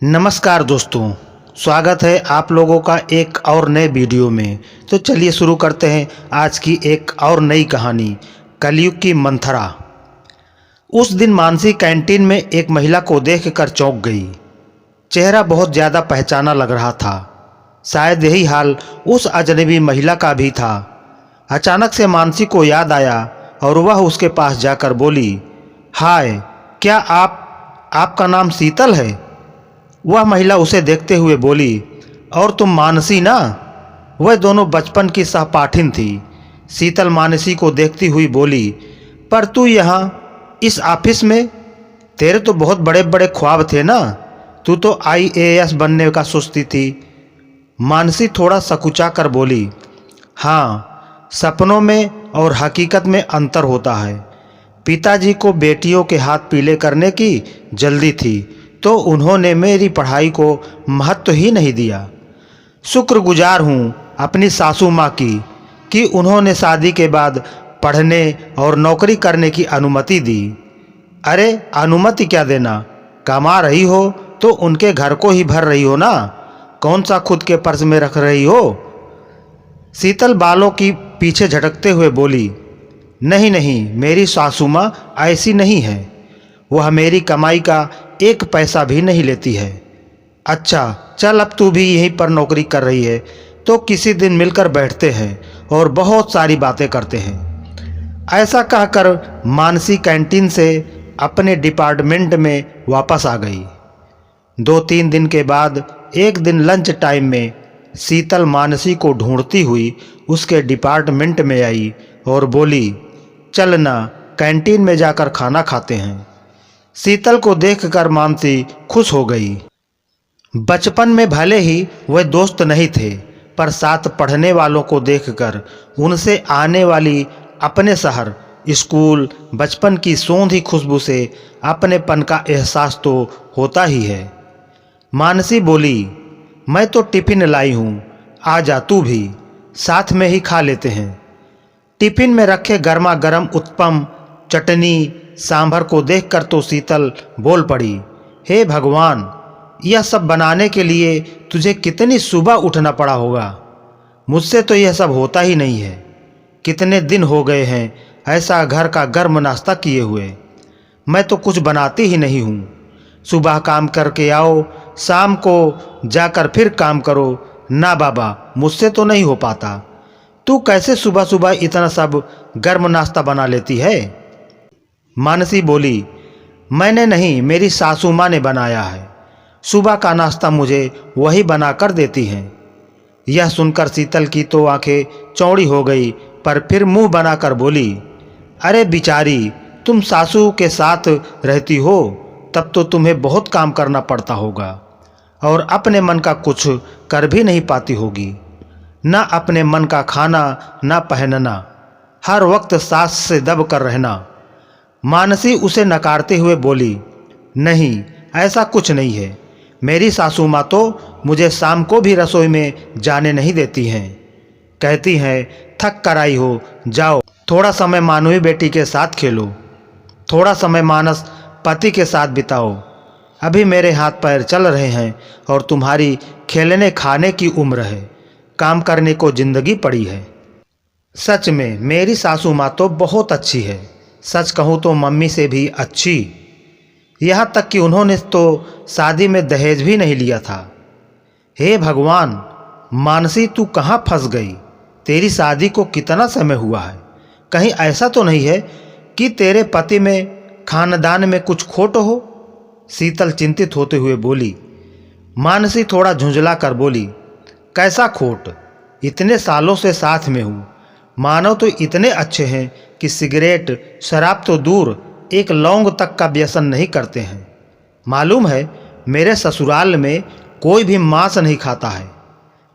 नमस्कार दोस्तों, स्वागत है आप लोगों का एक और नए वीडियो में। तो चलिए शुरू करते हैं आज की एक और नई कहानी, कलयुग की मंथरा। उस दिन मानसी कैंटीन में एक महिला को देखकर चौंक गई। चेहरा बहुत ज़्यादा पहचाना लग रहा था। शायद यही हाल उस अजनबी महिला का भी था। अचानक से मानसी को याद आया और वह उसके पास जाकर बोली, हाय, क्या आपका नाम शीतल है? वह महिला उसे देखते हुए बोली, और तुम मानसी ना? वह दोनों बचपन की सहपाठिन थी। शीतल मानसी को देखती हुई बोली, पर तू यहाँ इस ऑफिस में? तेरे तो बहुत बड़े बड़े ख्वाब थे ना, तू तो IAS बनने का सोचती थी। मानसी थोड़ा सकुचा कर बोली, हाँ, सपनों में और हकीकत में अंतर होता है। पिताजी को बेटियों के हाथ पीले करने की जल्दी थी, तो उन्होंने मेरी पढ़ाई को महत्व ही नहीं दिया। शुक्रगुजार हूँ अपनी सासू माँ की कि उन्होंने शादी के बाद पढ़ने और नौकरी करने की अनुमति दी। अरे अनुमति क्या देना, कमा रही हो तो उनके घर को ही भर रही हो ना, कौन सा खुद के पर्स में रख रही हो? शीतल बालों की पीछे झटकते हुए बोली, नहीं नहीं, मेरी सासू माँ ऐसी नहीं है। वह मेरी कमाई का एक पैसा भी नहीं लेती है। अच्छा चल, अब तू भी यहीं पर नौकरी कर रही है तो किसी दिन मिलकर बैठते हैं और बहुत सारी बातें करते हैं। ऐसा कहकर मानसी कैंटीन से अपने डिपार्टमेंट में वापस आ गई। 2-3 दिन के बाद एक दिन लंच टाइम में शीतल मानसी को ढूंढती हुई उसके डिपार्टमेंट में आई और बोली, चल ना, कैंटीन में जाकर खाना खाते हैं। शीतल को देखकर मानसी खुश हो गई। बचपन में भले ही वे दोस्त नहीं थे, पर साथ पढ़ने वालों को देखकर उनसे आने वाली अपने शहर, स्कूल, बचपन की सौंधी खुशबू से अपनेपन का एहसास तो होता ही है। मानसी बोली, मैं तो टिफ़िन लाई हूँ, आ जा तू भी, साथ में ही खा लेते हैं। टिफ़िन में रखे गर्मा गर्म उत्पम, चटनी, सांभर को देखकर तो शीतल बोल पड़ी, हे भगवान, यह सब बनाने के लिए तुझे कितनी सुबह उठना पड़ा होगा। मुझसे तो यह सब होता ही नहीं है। कितने दिन हो गए हैं ऐसा घर का गर्म नाश्ता किए हुए। मैं तो कुछ बनाती ही नहीं हूँ। सुबह काम करके आओ, शाम को जाकर फिर काम करो। ना बाबा, मुझसे तो नहीं हो पाता। तू कैसे सुबह सुबह इतना सब गर्म नाश्ता बना लेती है? मानसी बोली, मैंने नहीं, मेरी सासू माँ ने बनाया है। सुबह का नाश्ता मुझे वही बना कर देती हैं। यह सुनकर शीतल की तो आंखें चौड़ी हो गई, पर फिर मुंह बनाकर बोली, अरे बिचारी, तुम सासू के साथ रहती हो तब तो तुम्हें बहुत काम करना पड़ता होगा और अपने मन का कुछ कर भी नहीं पाती होगी। ना अपने मन का खाना, ना पहनना, हर वक्त सास से दब कर रहना। मानसी उसे नकारते हुए बोली, नहीं, ऐसा कुछ नहीं है। मेरी सासू माँ तो मुझे शाम को भी रसोई में जाने नहीं देती हैं। कहती हैं, थक कर आई हो, जाओ थोड़ा समय मानवी बेटी के साथ खेलो, थोड़ा समय मानस पति के साथ बिताओ। अभी मेरे हाथ पैर चल रहे हैं और तुम्हारी खेलने खाने की उम्र है, काम करने को जिंदगी पड़ी है। सच में मेरी सासू माँ तो बहुत अच्छी है, सच कहूँ तो मम्मी से भी अच्छी। यहाँ तक कि उन्होंने तो शादी में दहेज भी नहीं लिया था। हे भगवान, मानसी तू कहाँ फंस गई? तेरी शादी को कितना समय हुआ है? कहीं ऐसा तो नहीं है कि तेरे पति में, खानदान में कुछ खोट हो? शीतल चिंतित होते हुए बोली। मानसी थोड़ा झुंझला कर बोली, कैसा खोट? इतने सालों से साथ में हूँ। मानव तो इतने अच्छे हैं कि सिगरेट, शराब तो दूर, एक लौंग तक का व्यसन नहीं करते हैं। मालूम है, मेरे ससुराल में कोई भी मांस नहीं खाता है।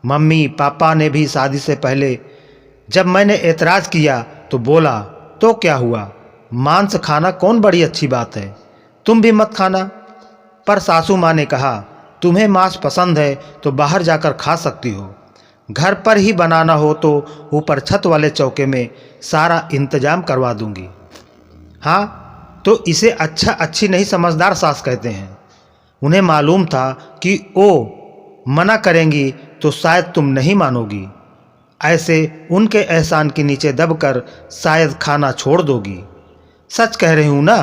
मम्मी पापा ने भी शादी से पहले जब मैंने एतराज़ किया तो बोला, तो क्या हुआ, मांस खाना कौन बड़ी अच्छी बात है, तुम भी मत खाना। पर सासू माँ ने कहा, तुम्हें मांस पसंद है तो बाहर जाकर खा सकती हो, घर पर ही बनाना हो तो ऊपर छत वाले चौके में सारा इंतजाम करवा दूंगी। हाँ, तो इसे अच्छी नहीं समझदार सास कहते हैं। उन्हें मालूम था कि वो मना करेंगी तो शायद तुम नहीं मानोगी। ऐसे उनके एहसान के नीचे दबकर शायद खाना छोड़ दोगी। सच कह रही हूं ना?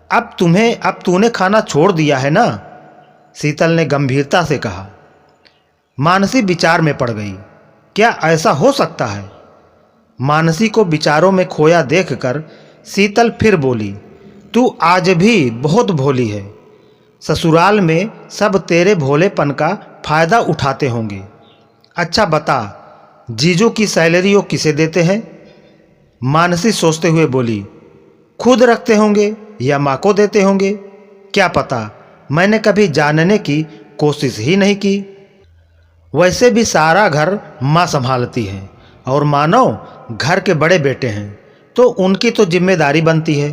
अब तूने खाना छोड़ दिया है ना? शीतल ने गंभीरता से कहा। मानसी विचार में पड़ गई। क्या ऐसा हो सकता है? मानसी को विचारों में खोया देखकर शीतल फिर बोली, तू आज भी बहुत भोली है। ससुराल में सब तेरे भोलेपन का फायदा उठाते होंगे। अच्छा बता, जीजू की सैलरी वो किसे देते हैं? मानसी सोचते हुए बोली, खुद रखते होंगे या माँ को देते होंगे। क्या पता, मैंने कभी जानने की कोशिश ही नहीं की। वैसे भी सारा घर माँ संभालती है और मानो घर के बड़े बेटे हैं तो उनकी तो जिम्मेदारी बनती है।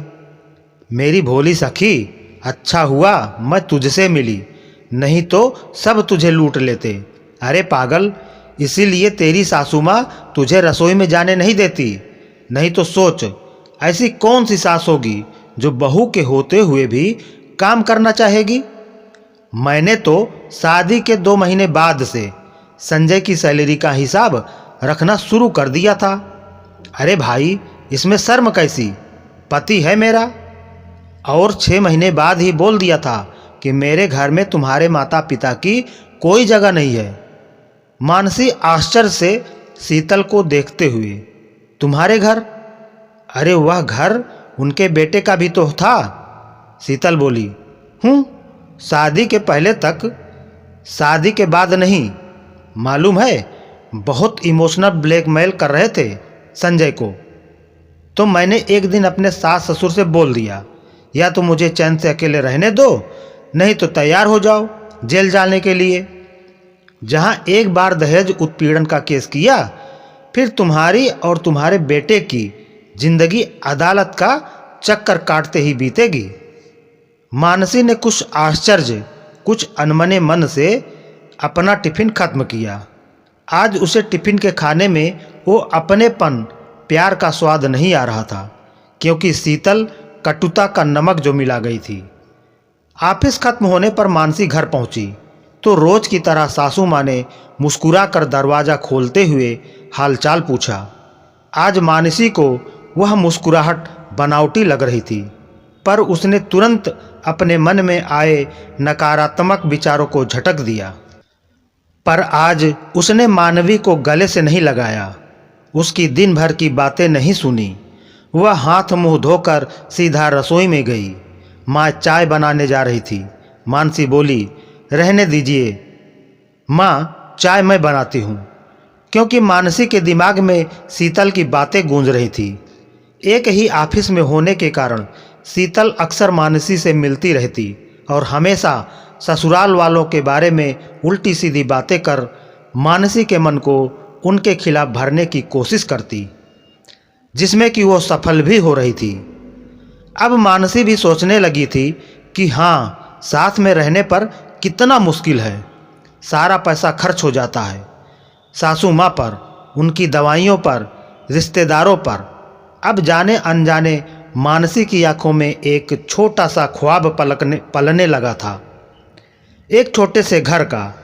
मेरी भोली सखी, अच्छा हुआ मैं तुझसे मिली, नहीं तो सब तुझे लूट लेते। अरे पागल, इसीलिए तेरी सासू माँ तुझे रसोई में जाने नहीं देती। नहीं तो सोच, ऐसी कौन सी सास होगी जो बहू के होते हुए भी काम करना चाहेगी। मैंने तो शादी के 2 महीने बाद से संजय की सैलरी का हिसाब रखना शुरू कर दिया था। अरे भाई, इसमें शर्म कैसी? पति है मेरा। और 6 महीने बाद ही बोल दिया था कि मेरे घर में तुम्हारे माता पिता की कोई जगह नहीं है। मानसी आश्चर्य से शीतल को देखते हुए, तुम्हारे घर? अरे वह घर उनके बेटे का भी तो था। शीतल बोली, शादी के पहले तक, शादी के बाद नहीं। मालूम है, बहुत इमोशनल ब्लैकमेल कर रहे थे संजय को। तो मैंने एक दिन अपने सास ससुर से बोल दिया, या तो मुझे चैन से अकेले रहने दो, नहीं तो तैयार हो जाओ जेल जाने के लिए। जहां एक बार दहेज उत्पीड़न का केस किया, फिर तुम्हारी और तुम्हारे बेटे की जिंदगी अदालत का चक्कर काटते ही बीतेगी। मानसी ने कुछ आश्चर्य, कुछ अनमने मन से अपना टिफिन खत्म किया। आज उसे टिफिन के खाने में वो अपनेपन, प्यार का स्वाद नहीं आ रहा था, क्योंकि शीतल कटुता का नमक जो मिला गई थी। ऑफिस खत्म होने पर मानसी घर पहुंची तो रोज की तरह सासू माँ ने मुस्कुराकर दरवाज़ा खोलते हुए हालचाल पूछा। आज मानसी को वह मुस्कुराहट बनावटी लग रही थी, पर उसने तुरंत अपने मन में आए नकारात्मक विचारों को झटक दिया। पर आज उसने मानवी को गले से नहीं लगाया, उसकी दिन भर की बातें नहीं सुनी। वह हाथ मुंह धोकर सीधा रसोई में गई। माँ चाय बनाने जा रही थी। मानसी बोली, रहने दीजिए माँ, चाय मैं बनाती हूँ। क्योंकि मानसी के दिमाग में शीतल की बातें गूंज रही थी। एक ही ऑफिस में होने के कारण शीतल अक्सर मानसी से मिलती रहती और हमेशा ससुराल वालों के बारे में उल्टी सीधी बातें कर मानसी के मन को उनके खिलाफ भरने की कोशिश करती, जिसमें कि वो सफल भी हो रही थी। अब मानसी भी सोचने लगी थी कि हाँ, साथ में रहने पर कितना मुश्किल है। सारा पैसा खर्च हो जाता है, सासू माँ पर, उनकी दवाइयों पर, रिश्तेदारों पर। अब जाने अनजाने मानसी की आंखों में एक छोटा सा ख्वाब पलने लगा था, एक छोटे से घर का,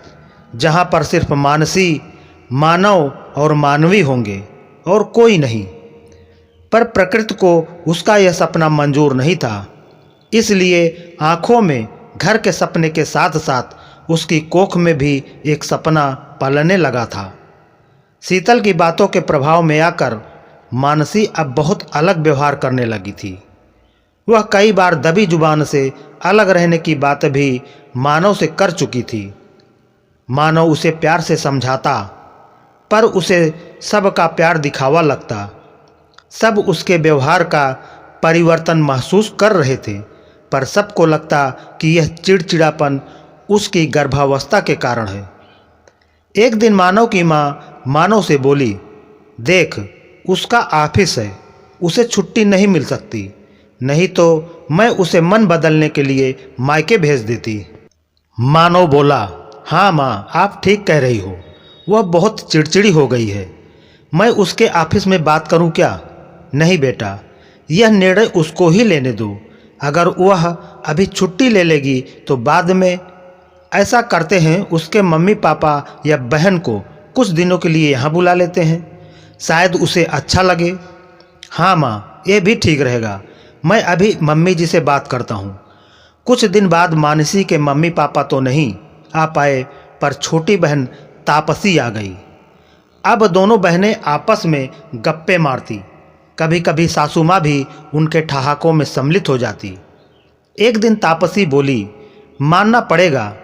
जहाँ पर सिर्फ मानसी, मानव और मानवी होंगे और कोई नहीं। पर प्रकृति को उसका यह सपना मंजूर नहीं था, इसलिए आंखों में घर के सपने के साथ साथ उसकी कोख में भी एक सपना पलने लगा था। शीतल की बातों के प्रभाव में आकर मानसी अब बहुत अलग व्यवहार करने लगी थी। वह कई बार दबी जुबान से अलग रहने की बात भी मानव से कर चुकी थी। मानव उसे प्यार से समझाता, पर उसे सबका प्यार दिखावा लगता। सब उसके व्यवहार का परिवर्तन महसूस कर रहे थे, पर सबको लगता कि यह चिड़चिड़ापन उसकी गर्भावस्था के कारण है। एक दिन मानव की माँ मानव से बोली, देख, उसका ऑफिस है, उसे छुट्टी नहीं मिल सकती, नहीं तो मैं उसे मन बदलने के लिए मायके भेज देती। मानव बोला, हाँ माँ, आप ठीक कह रही हो, वह बहुत चिड़चिड़ी हो गई है। मैं उसके ऑफिस में बात करूं क्या? नहीं बेटा, यह निर्णय उसको ही लेने दो। अगर वह अभी छुट्टी ले लेगी तो बाद में ऐसा करते हैं, उसके मम्मी पापा या बहन को कुछ दिनों के लिए यहाँ बुला लेते हैं, शायद उसे अच्छा लगे। हाँ माँ, ये भी ठीक रहेगा, मैं अभी मम्मी जी से बात करता हूँ। कुछ दिन बाद मानसी के मम्मी पापा तो नहीं आ पाए, पर छोटी बहन तापसी आ गई। अब दोनों बहनें आपस में गप्पे मारती, कभी कभी सासू माँ भी उनके ठहाकों में सम्मिलित हो जाती। एक दिन तापसी बोली, मानना पड़ेगा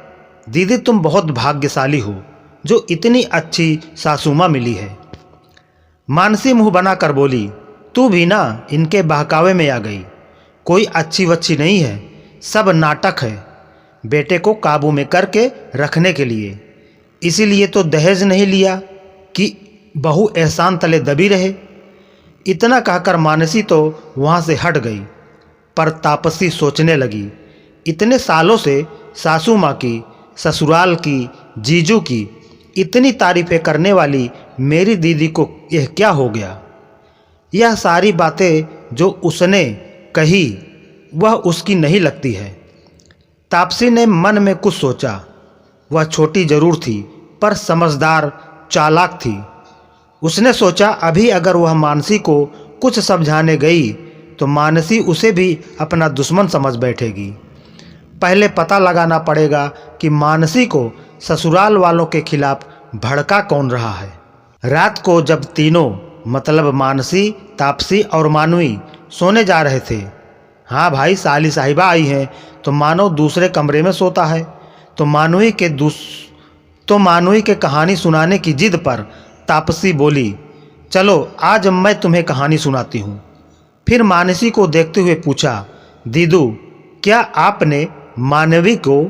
दीदी, तुम बहुत भाग्यशाली हो जो इतनी अच्छी सासू माँ मिली है। मानसी मुंह बनाकर बोली, तू भी ना इनके बहकावे में आ गई, कोई अच्छी वच्छी नहीं है, सब नाटक है, बेटे को काबू में करके रखने के लिए। इसीलिए तो दहेज नहीं लिया कि बहू एहसान तले दबी रहे। इतना कहकर मानसी तो वहाँ से हट गई, पर तापसी सोचने लगी, इतने सालों से सासू माँ की, ससुराल की, जीजू की इतनी तारीफें करने वाली मेरी दीदी को यह क्या हो गया। यह सारी बातें जो उसने कही वह उसकी नहीं लगती है। तापसी ने मन में कुछ सोचा। वह छोटी जरूर थी पर समझदार चालाक थी। उसने सोचा, अभी अगर वह मानसी को कुछ समझाने गई तो मानसी उसे भी अपना दुश्मन समझ बैठेगी। पहले पता लगाना पड़ेगा कि मानसी को ससुराल वालों के खिलाफ भड़का कौन रहा है। रात को जब तीनों मतलब मानसी, तापसी और मानवी सोने जा रहे थे, हाँ भाई, साली साहिबा आई हैं तो मानो दूसरे कमरे में सोता है, तो मानवी के कहानी सुनाने की जिद पर तापसी बोली, चलो आज मैं तुम्हें कहानी सुनाती हूँ। फिर मानसी को देखते हुए पूछा, दीदू, क्या आपने मानवी को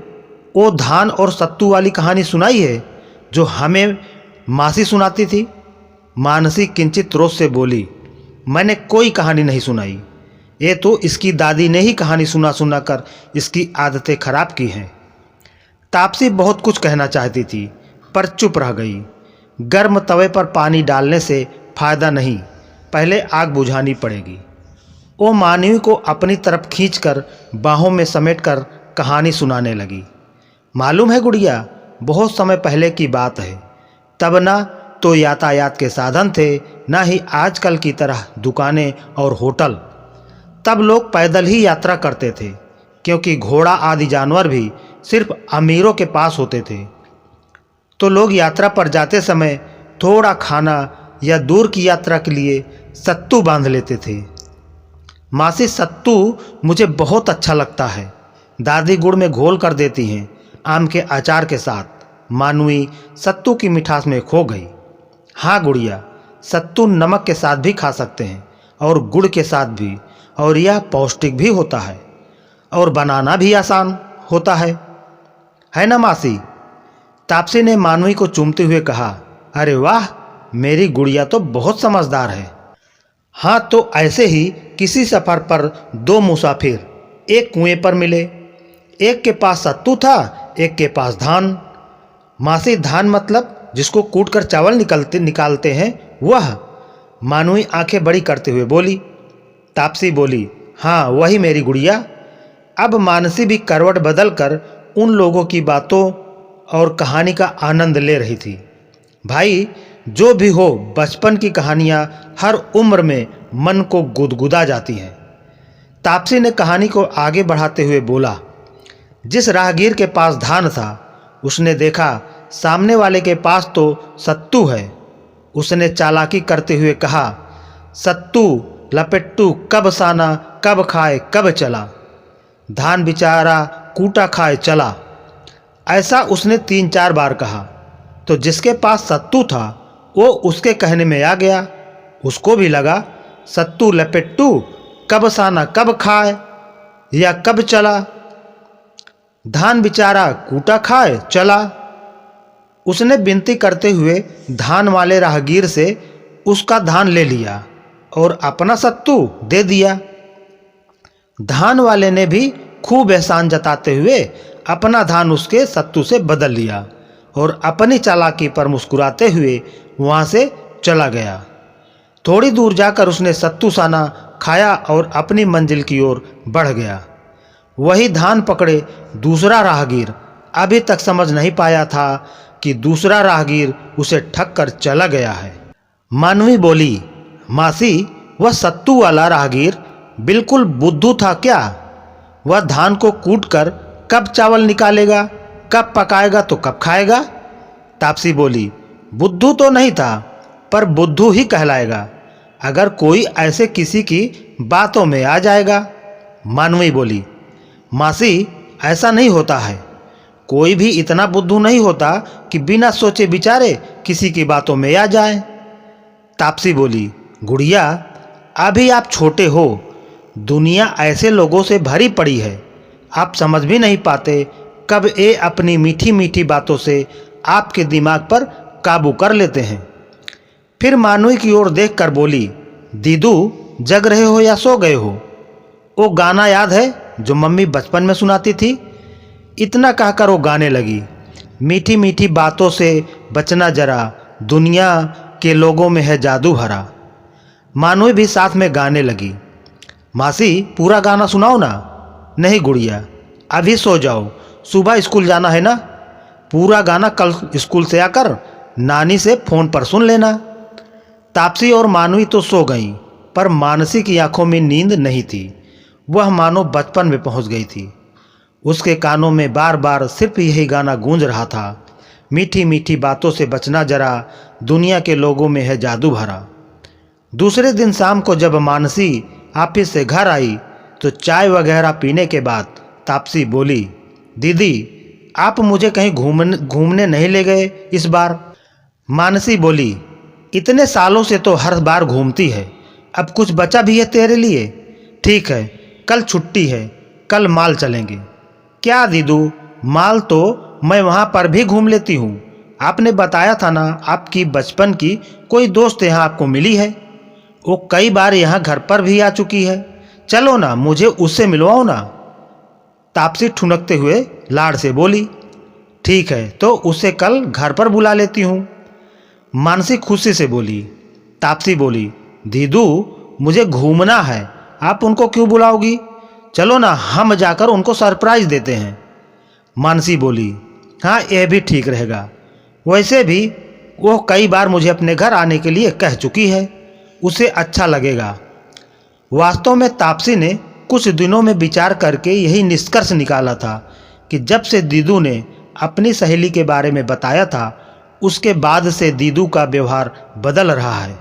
वो धान और सत्तू वाली कहानी सुनाई है जो हमें मासी सुनाती थी? मानसी किंचित रोष से बोली, मैंने कोई कहानी नहीं सुनाई, ये तो इसकी दादी ने ही कहानी सुना सुना कर इसकी आदतें खराब की हैं। तापसी बहुत कुछ कहना चाहती थी पर चुप रह गई। गर्म तवे पर पानी डालने से फायदा नहीं, पहले आग बुझानी पड़ेगी। वो मानवी को अपनी तरफ खींचकर बाहों में समेटकर कहानी सुनाने लगी। मालूम है गुड़िया, बहुत समय पहले की बात है, तब ना तो यातायात के साधन थे, ना ही आजकल की तरह दुकानें और होटल। तब लोग पैदल ही यात्रा करते थे, क्योंकि घोड़ा आदि जानवर भी सिर्फ अमीरों के पास होते थे। तो लोग यात्रा पर जाते समय थोड़ा खाना या दूर की यात्रा के लिए सत्तू बांध लेते थे। मासी, सत्तू मुझे बहुत अच्छा लगता है, दादी गुड़ में घोल कर देती हैं आम के अचार के साथ। मानवी सत्तू की मिठास में खो गई। हाँ गुड़िया, सत्तू नमक के साथ भी खा सकते हैं और गुड़ के साथ भी, और यह पौष्टिक भी होता है और बनाना भी आसान होता है ना मासी? तापसी ने मानवी को चूमते हुए कहा, अरे वाह, मेरी गुड़िया तो बहुत समझदार है। हाँ, तो ऐसे ही किसी सफ़र पर दो मुसाफिर एक कुएं पर मिले। एक के पास सत्तू था, एक के पास धान। मासी, धान मतलब जिसको कूट कर चावल निकालते हैं वह? मानवी आंखें बड़ी करते हुए बोली। तापसी बोली, हाँ वही मेरी गुड़िया। अब मानसी भी करवट बदल कर उन लोगों की बातों और कहानी का आनंद ले रही थी। भाई, जो भी हो, बचपन की कहानियाँ हर उम्र में मन को गुदगुदा जाती हैं। तापसी ने कहानी को आगे बढ़ाते हुए बोला, जिस राहगीर के पास धान था उसने देखा सामने वाले के पास तो सत्तू है। उसने चालाकी करते हुए कहा, सत्तू लपेट्टू कब साना, कब खाए कब चला, धान बेचारा कूटा खाए चला। ऐसा उसने 3-4 बार कहा। तो जिसके पास सत्तू था वो उसके कहने में आ गया। उसको भी लगा सत्तू लपेट्टू कब साना, कब खाए या कब चला, धान बेचारा कूटा खाए चला। उसने विनती करते हुए धान वाले राहगीर से उसका धान ले लिया और अपना सत्तू दे दिया। धान वाले ने भी खूब एहसान जताते हुए अपना धान उसके सत्तू से बदल लिया और अपनी चालाकी पर मुस्कुराते हुए वहाँ से चला गया। थोड़ी दूर जाकर उसने सत्तू साना खाया और अपनी मंजिल की ओर बढ़ गया। वही धान पकड़े दूसरा राहगीर अभी तक समझ नहीं पाया था कि दूसरा राहगीर उसे ठग कर चला गया है। मानवी बोली, मासी, वह सत्तू वाला राहगीर बिल्कुल बुद्धू था क्या? वह धान को कूट कर कब चावल निकालेगा, कब पकाएगा तो कब खाएगा? तापसी बोली, बुद्धू तो नहीं था, पर बुद्धू ही कहलाएगा अगर कोई ऐसे किसी की बातों में आ जाएगा। मानवी बोली, मासी, ऐसा नहीं होता है। कोई भी इतना बुद्धू नहीं होता कि बिना सोचे विचारे किसी की बातों में आ जाए। तापसी बोली, गुड़िया, अभी आप छोटे हो, दुनिया ऐसे लोगों से भरी पड़ी है, आप समझ भी नहीं पाते कब ये अपनी मीठी मीठी बातों से आपके दिमाग पर काबू कर लेते हैं। फिर मानवी की ओर देखकर बोली, दीदू, जग रहे हो या सो गए हो? वो गाना याद है जो मम्मी बचपन में सुनाती थी? इतना कहकर वो गाने लगी, मीठी मीठी बातों से बचना जरा, दुनिया के लोगों में है जादू भरा। मानवी भी साथ में गाने लगी। मासी, पूरा गाना सुनाओ ना। नहीं गुड़िया, अभी सो जाओ, सुबह स्कूल जाना है ना। पूरा गाना कल स्कूल से आकर नानी से फ़ोन पर सुन लेना। तापसी और मानवी तो सो गईं, पर मानसी की आंखों में नींद नहीं थी। वह मानो बचपन में पहुंच गई थी। उसके कानों में बार बार सिर्फ यही गाना गूंज रहा था, मीठी मीठी बातों से बचना जरा, दुनिया के लोगों में है जादू भरा। दूसरे दिन शाम को जब मानसी ऑफिस से घर आई तो चाय वगैरह पीने के बाद तापसी बोली, दीदी, आप मुझे कहीं घूमने नहीं ले गए इस बार? मानसी बोली, इतने सालों से तो हर बार घूमती है, अब कुछ बचा भी है तेरे लिए? ठीक है, कल छुट्टी है, कल माल चलेंगे। क्या दीदू, माल तो मैं वहाँ पर भी घूम लेती हूँ। आपने बताया था ना आपकी बचपन की कोई दोस्त यहाँ आपको मिली है, वो कई बार यहाँ घर पर भी आ चुकी है। चलो ना, मुझे उससे मिलवाओ ना। तापसी ठुनकते हुए लाड़ से बोली, ठीक है, तो उसे कल घर पर बुला लेती हूँ। मानसी खुशी से बोली। तापसी बोली, दीदू, मुझे घूमना है, आप उनको क्यों बुलाओगी? चलो ना, हम जाकर उनको सरप्राइज देते हैं। मानसी बोली, हाँ, यह भी ठीक रहेगा। वैसे भी वो कई बार मुझे अपने घर आने के लिए कह चुकी है, उसे अच्छा लगेगा। वास्तव में तापसी ने कुछ दिनों में विचार करके यही निष्कर्ष निकाला था कि जब से दीदू ने अपनी सहेली के बारे में बताया था, उसके बाद से दीदू का व्यवहार बदल रहा है।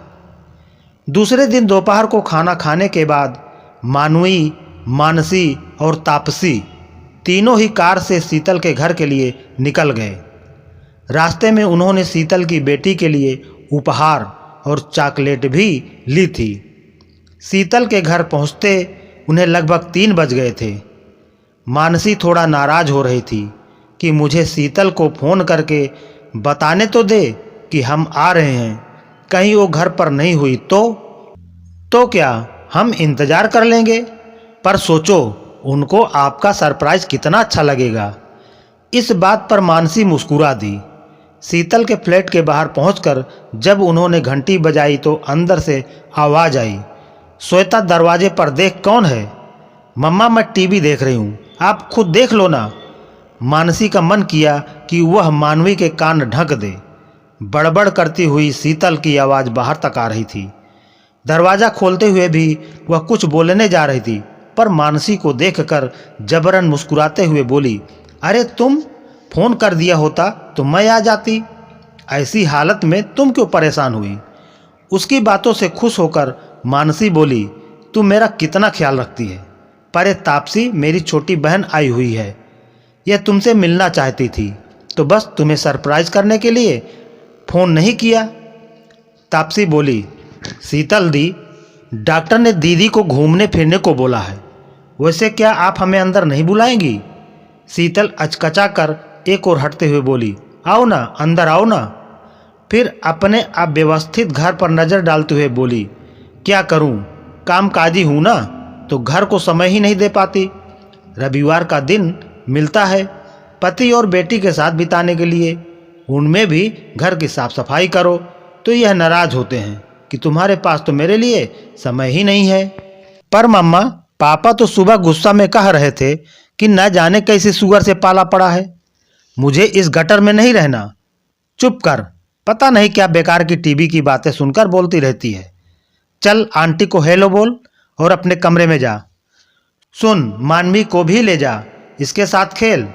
दूसरे दिन दोपहर को खाना खाने के बाद मानवी, मानसी और तापसी तीनों ही कार से शीतल के घर के लिए निकल गए। रास्ते में उन्होंने शीतल की बेटी के लिए उपहार और चॉकलेट भी ली थी। शीतल के घर पहुंचते उन्हें लगभग 3 बज गए थे। मानसी थोड़ा नाराज हो रही थी कि मुझे शीतल को फ़ोन करके बताने तो दे कि हम आ रहे हैं, कहीं वो घर पर नहीं हुई तो क्या, हम इंतज़ार कर लेंगे। पर सोचो, उनको आपका सरप्राइज़ कितना अच्छा लगेगा। इस बात पर मानसी मुस्कुरा दी। शीतल के फ्लैट के बाहर पहुंचकर जब उन्होंने घंटी बजाई तो अंदर से आवाज़ आई, श्वेता, दरवाजे पर देख, कौन है? मम्मा, मैं टीवी देख रही हूँ, आप खुद देख लो ना। मानसी का मन किया कि वह मानवी के कान ढक दे। बड़बड़ करती हुई शीतल की आवाज़ बाहर तक आ रही थी। दरवाज़ा खोलते हुए भी वह कुछ बोलने जा रही थी, पर मानसी को देखकर जबरन मुस्कुराते हुए बोली, अरे तुम फ़ोन कर दिया होता तो मैं आ जाती, ऐसी हालत में तुम क्यों परेशान हुई? उसकी बातों से खुश होकर मानसी बोली, तुम मेरा कितना ख्याल रखती है। पर ये तापसी मेरी छोटी बहन आई हुई है, यह तुमसे मिलना चाहती थी, तो बस तुम्हें सरप्राइज़ करने के लिए फ़ोन नहीं किया। तापसी बोली, शीतल दी, डॉक्टर ने दीदी को घूमने फिरने को बोला है, वैसे क्या आप हमें अंदर नहीं बुलाएंगी? शीतल अचकचा कर एक और हटते हुए बोली, आओ ना, अंदर आओ ना। फिर अपने अव्यवस्थित घर पर नज़र डालते हुए बोली, क्या करूं, कामकाजी हूं ना, तो घर को समय ही नहीं दे पाती। रविवार का दिन मिलता है पति और बेटी के साथ बिताने के लिए, उनमें भी घर की साफ सफाई करो तो यह नाराज़ होते हैं कि तुम्हारे पास तो मेरे लिए समय ही नहीं है। पर मम्मा, पापा तो सुबह गुस्सा में कह रहे थे कि न जाने कैसे सुअर से पाला पड़ा है। मुझे इस गटर में नहीं रहना। चुप कर, पता नहीं क्या बेकार की टीवी की बातें सुनकर बोलती रहती है। चल आंटी को हेलो बोल और अपने कमरे में जा। सुन, मानवी को भी ले जा, इसके साथ खेल।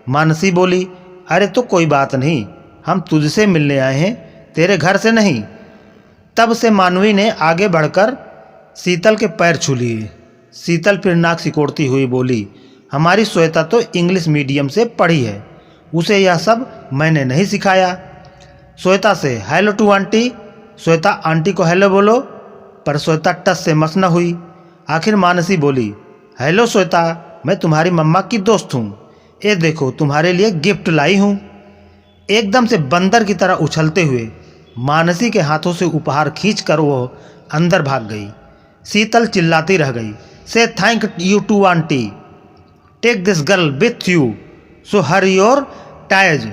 मानसी बोली, अरे तो कोई बात नहीं, हम तुझसे मिलने आए हैं, तेरे घर से नहीं। तब से मानवी ने आगे बढ़कर शीतल के पैर छू लिए। शीतल फिर नाक सिकोड़ती हुई बोली, हमारी श्वेता तो इंग्लिश मीडियम से पढ़ी है, उसे यह सब मैंने नहीं सिखाया। Shweta say hello to aunty. Shweta aunty को हेलो बोलो, पर श्वेता टस से मस न हुई। आखिर मानसी बोली, हेलो श्वेता, मैं तुम्हारी मम्मा की दोस्त हूँ, ये देखो तुम्हारे लिए गिफ्ट लाई हूँ। एकदम से बंदर की तरह उछलते हुए मानसी के हाथों से उपहार खींचकर वो अंदर भाग गई। शीतल चिल्लाती रह गई, say thank you to aunty, take this girl with you, show her your toys.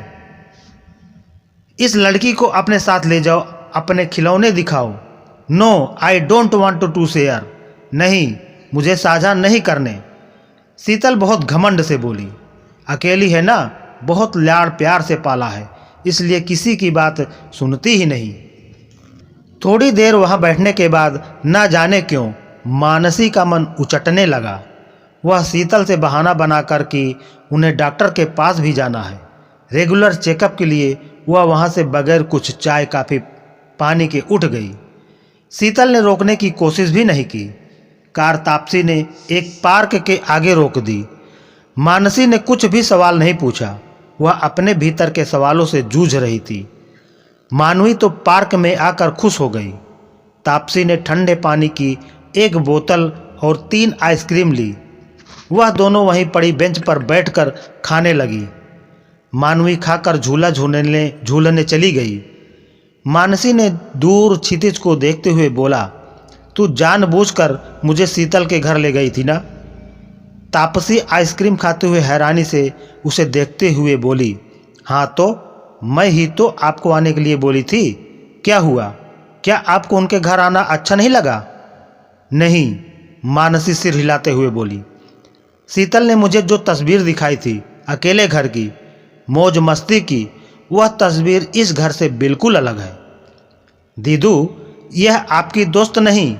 इस लड़की को अपने साथ ले जाओ, अपने खिलौने दिखाओ। No, I don't want to share, नहीं, मुझे साझा नहीं करने। शीतल बहुत घमंड से बोली, अकेली है ना, बहुत लाड़ प्यार से पाला है, इसलिए किसी की बात सुनती ही नहीं। थोड़ी देर वहाँ बैठने के बाद न जाने क्यों मानसी का मन उचटने लगा। वह शीतल से बहाना बनाकर कि उन्हें डॉक्टर के पास भी जाना है। रेगुलर चेकअप के लिए वह वहाँ से बगैर कुछ चाय काफ़ी पानी के उठ गई। शीतल ने रोकने की कोशिश भी नहीं की। कार तापसी ने एक पार्क के आगे रोक दी। मानसी ने कुछ भी सवाल नहीं पूछा, वह अपने भीतर के सवालों से जूझ रही थी। मानवी तो पार्क में आकर खुश हो गई। तापसी ने ठंडे पानी की एक बोतल और 3 आइसक्रीम ली। वह दोनों वहीं पड़ी बेंच पर बैठकर खाने लगी। मानवी खाकर झूला झूलने चली गई। मानसी ने दूर क्षितिज को देखते हुए बोला, तू जानबूझकर मुझे शीतल के घर ले गई थी ना? तापसी आइसक्रीम खाते हुए हैरानी से उसे देखते हुए बोली, हाँ तो मैं ही तो आपको आने के लिए बोली थी। क्या हुआ, क्या आपको उनके घर आना अच्छा नहीं लगा? नहीं, मानसी सिर हिलाते हुए बोली। शीतल ने मुझे जो तस्वीर दिखाई थी अकेले घर की, मौज मस्ती की, वह तस्वीर इस घर से बिल्कुल अलग है। दीदू, यह आपकी दोस्त नहीं,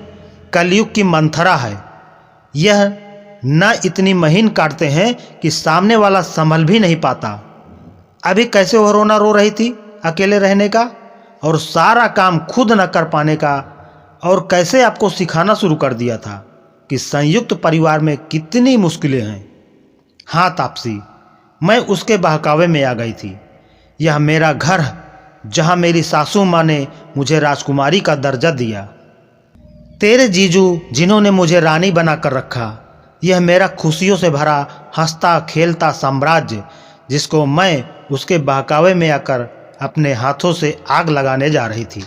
कलयुग की मंथरा है। यह न इतनी महीन काटते हैं कि सामने वाला संभल भी नहीं पाता। अभी कैसे वो रोना रो रही थी अकेले रहने का और सारा काम खुद न कर पाने का, और कैसे आपको सिखाना शुरू कर दिया था कि संयुक्त परिवार में कितनी मुश्किलें हैं। हाँ तापसी, मैं उसके बहकावे में आ गई थी। यह मेरा घर, जहाँ मेरी सासू माँ ने मुझे राजकुमारी का दर्जा दिया। तेरे जीजू जिन्होंने मुझे रानी बना कर रखा, यह मेरा खुशियों से भरा हंसता खेलता साम्राज्य, जिसको मैं उसके बहकावे में आकर अपने हाथों से आग लगाने जा रही थी।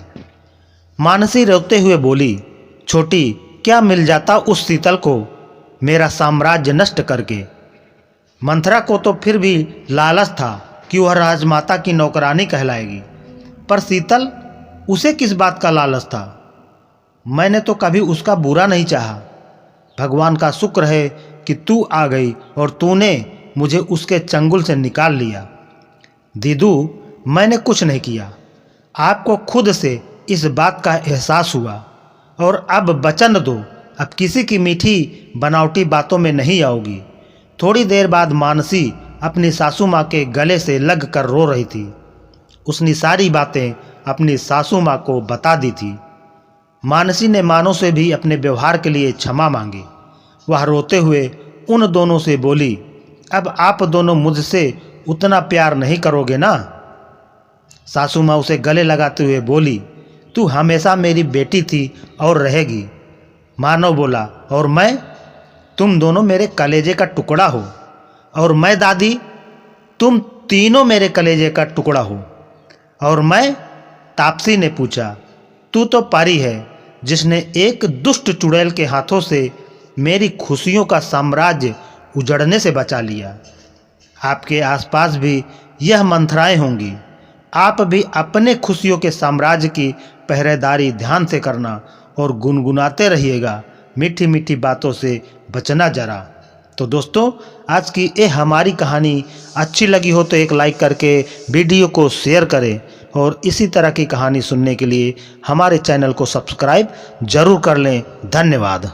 मानसी रोते हुए बोली, छोटी, क्या मिल जाता उस शीतल को मेरा साम्राज्य नष्ट करके। मंथरा को तो फिर भी लालच था कि वह राजमाता की नौकरानी कहलाएगी, पर शीतल, उसे किस बात का लालच था? मैंने तो कभी उसका बुरा नहीं चाहा। भगवान का शुक्र है कि तू आ गई और तूने मुझे उसके चंगुल से निकाल लिया। दीदू, मैंने कुछ नहीं किया, आपको खुद से इस बात का एहसास हुआ, और अब वचन दो, अब किसी की मीठी बनावटी बातों में नहीं आओगी। थोड़ी देर बाद मानसी अपनी सासू माँ के गले से लग कर रो रही थी। उसने सारी बातें अपनी सासू माँ को बता दी थी। मानसी ने मानो से भी अपने व्यवहार के लिए क्षमा मांगी। वह रोते हुए उन दोनों से बोली, अब आप दोनों मुझसे उतना प्यार नहीं करोगे ना? सासू माँ उसे गले लगाते हुए बोली, तू हमेशा मेरी बेटी थी और रहेगी। मानव बोला, और मैं? तुम दोनों मेरे कलेजे का टुकड़ा हो। और मैं दादी, तुम तीनों मेरे कलेजे का टुकड़ा हो। और मैं? तापसी ने पूछा। तू तो परी है जिसने एक दुष्ट चुड़ैल के हाथों से मेरी खुशियों का साम्राज्य उजड़ने से बचा लिया। आपके आसपास भी यह मंथराएं होंगी। आप भी अपने खुशियों के साम्राज्य की पहरेदारी ध्यान से करना और गुनगुनाते रहिएगा, मीठी मीठी बातों से बचना जरा। तो दोस्तों, आज की ये हमारी कहानी अच्छी लगी हो तो एक लाइक करके वीडियो को शेयर करें और इसी तरह की कहानी सुनने के लिए हमारे चैनल को सब्सक्राइब जरूर कर लें। धन्यवाद।